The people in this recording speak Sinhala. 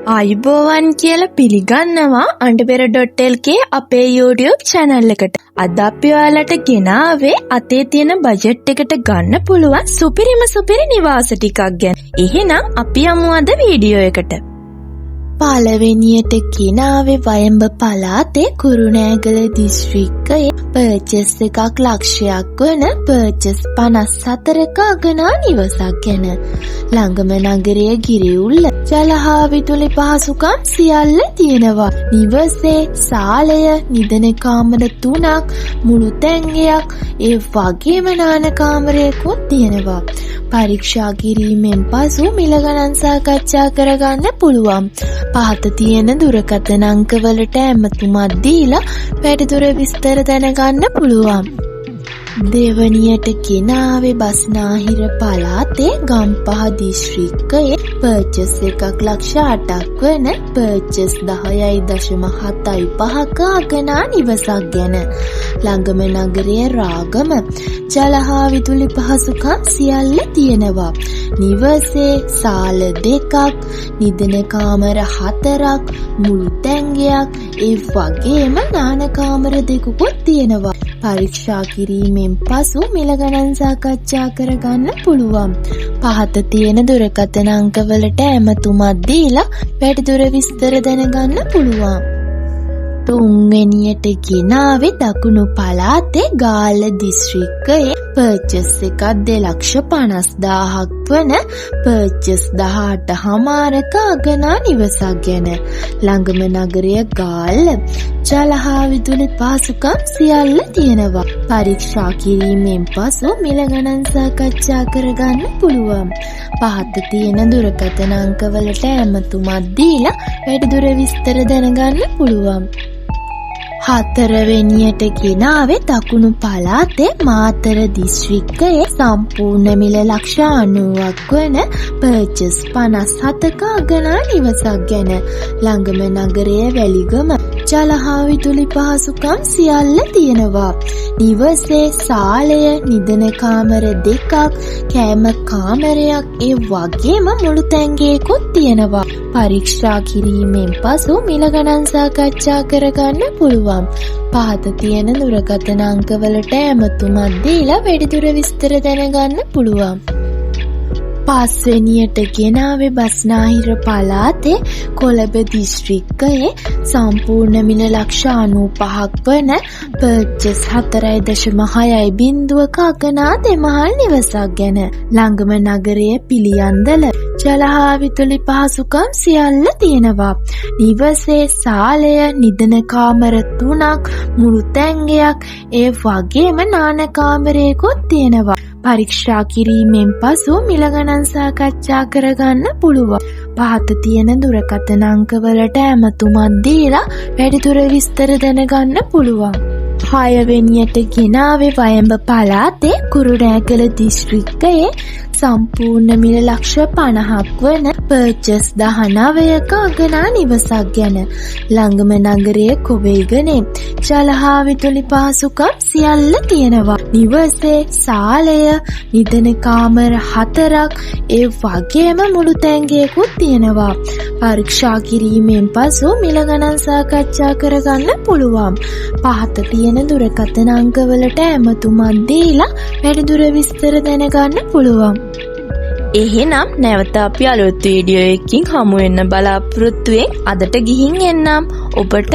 ආයුබෝවන් කියලා පිළිගන්නවා underwear.lk අපේ YouTube channel එකට. අද අපි ඔයාලට ගෙනාවේ අතේ තියෙන බජට් එකට ගන්න පුළුවන් සුපිරි නිවාස ටිකක් ගැන. එහෙනම් අපි යමු අද වීඩියෝ එකට. පළවෙනියට ගෙනාවේ වයඹ පළාතේ කුරුණෑගල දිස්ත්‍රික්කයේ පර්චස් එකක් ලක්ෂයක් වන පර්චස් 54ක අගනා නිවසක් ගැන. ළඟම නගරයේ ගිරිඋල්ල ජල හා විදුලි පහසුකම් සියල්ල තියෙනවා. නිවසේ සාලය, නිදන කාමර 3ක්, මුළු තැන්ගයක්, ඒ වගේම නාන කාමරයකුත් තියෙනවා. පරීක්ෂා කිරීමෙන් පසු මිල ගණන් සාකච්ඡා කරගන්න පුළුවන්. පහත තියෙන දුරකථන අංකවලට ඇමතුමක් දීලා වැඩිදුර විස්තර දැනගන්න පුළුවන්. දෙවනියට ගෙනාවේ බස්නාහිර පළාතේ ගම්පහ දිස්ත්‍රික්කයේ පර්චස් එකක් ලක්ෂ 8ක් වන පර්චස් 10.75ක අගනා නිවසක් ගැන. ළඟම නගරයේ රාගම ජල හා විදුලි පහසුකම් සියල්ල තියෙනවා. නිවසේ සාල 2ක්, නිදන කාමර 4ක්, මුළු තැන්ගයක්, ඒ වගේම නාන කාමර 2කුත් තියෙනවා. පරීක්ෂා කිරීමෙන් පසු මිල ගණන් සාකච්ඡා කරගන්න පුළුවන්. පහත තියෙන දුරකථන අංකවලට ඇමතුමක් දීලා වැඩිදුර විස්තර දැනගන්න පුළුවන්. තුන්වෙනියට ගෙනාවේ දකුණු පළාතේ ගාල්ල දිස්ත්‍රික්කයේ පර්චස් එකක් 2,50,000ක් වන පර්චස් 18.5ක අගනා නිවසක් ගැන. ළඟම නගරය ගාල්ල ජල හා විදුලි පහසුකම් සියල්ල තියෙනවා. පරීක්ෂා කිරීමෙන් පසු මිල ගණන් සාකච්ඡා කරගන්න පුළුවන්. පහත තියෙන දුරකථන අංකවලට ඇමතුමක් දීලා වැඩිදුර විස්තර දැනගන්න පුළුවන්. හතරවෙනියට ගෙනාවේ දකුණු පළාතේ මාතර දිස්ත්‍රික්කයේ සම්පූර්ණ මිල ලක්ෂ 90ක් වන පර්චස් 57ක අගනා නිවසක් ගැන. ළඟම නගරයේ වැලිගම ජල හා විදුලි පහසුකම් සියල්ල තියෙනවා. නිවසේ සාලය, නිදන කාමර 2ක්, කෑම කාමරයක්, ඒ වගේම මුළු තැන්ගයකුත් තියෙනවා. පරීක්ෂා කිරීමෙන් පසු මිල ගණන් සාකච්ඡා කරගන්න පුළුවන්. පහත තියෙන දුරකථන අංකවලට ඇමතුමක් දීලා වැඩිදුර විස්තර දැනගන්න පුළුවන්. පස්වෙනියට ගෙනාවේ බස්නාහිර පළාතේ කොළඹ දිස්ත්‍රික්කයේ සම්පූර්ණ මිල ලක්ෂ 95ක් වන පර්චස් 4.6ක අගනා දෙමහල් නිවසක් ගැන. ළඟම නගරයේ පිළියන්දල ජල හා විදුලි පහසුකම් සියල්ල තියෙනවා. නිවසේ සාලය, නිදන කාමර 3ක්, මුළු තැන්ගයක්, ඒ වගේම නාන කාමරයකුත් තියෙනවා. පරීක්ෂා කිරීමෙන් පසු මිල ගණන් සාකච්ඡා කරගන්න පුළුවන්. පහත තියෙන දුරකථන අංකවලට ඇමතුමක් දීලා වැඩිදුර විස්තර දැනගන්න පුළුවන්. හයවෙනියට ගෙනාවේ වයඹ පළාතේ කුරුණෑගල දිස්ත්‍රික්කයේ සම්පූර්ණ මිල ලක්ෂ 50ක් වන පර්චස් 19ක අගනා නිවසක් ගැන. ළඟම නගරයේ කොවේගනේ ජල හා විදුලි පහසුකම් සියල්ල තියෙනවා. නිවසේ සාලය, නිදන කාමර 4ක්, ඒ වගේම මුළු තැන්ගයකුත් තියෙනවා. පරීක්ෂා කිරීමෙන් පසු මිල ගණන් සාකච්ඡා කරගන්න පුළුවන්. පහත තියෙන දුරකථන අංකවලට ඇමතුමක් දීලා වැඩිදුර විස්තර දැනගන්න පුළුවන්. එහෙනම් නැවත අපි අලුත් වීඩියෝ එකකින් හමු වෙන්න බලාපොරොත්තු වෙමින් අදට ගිහින් එන්නම්. ඔබට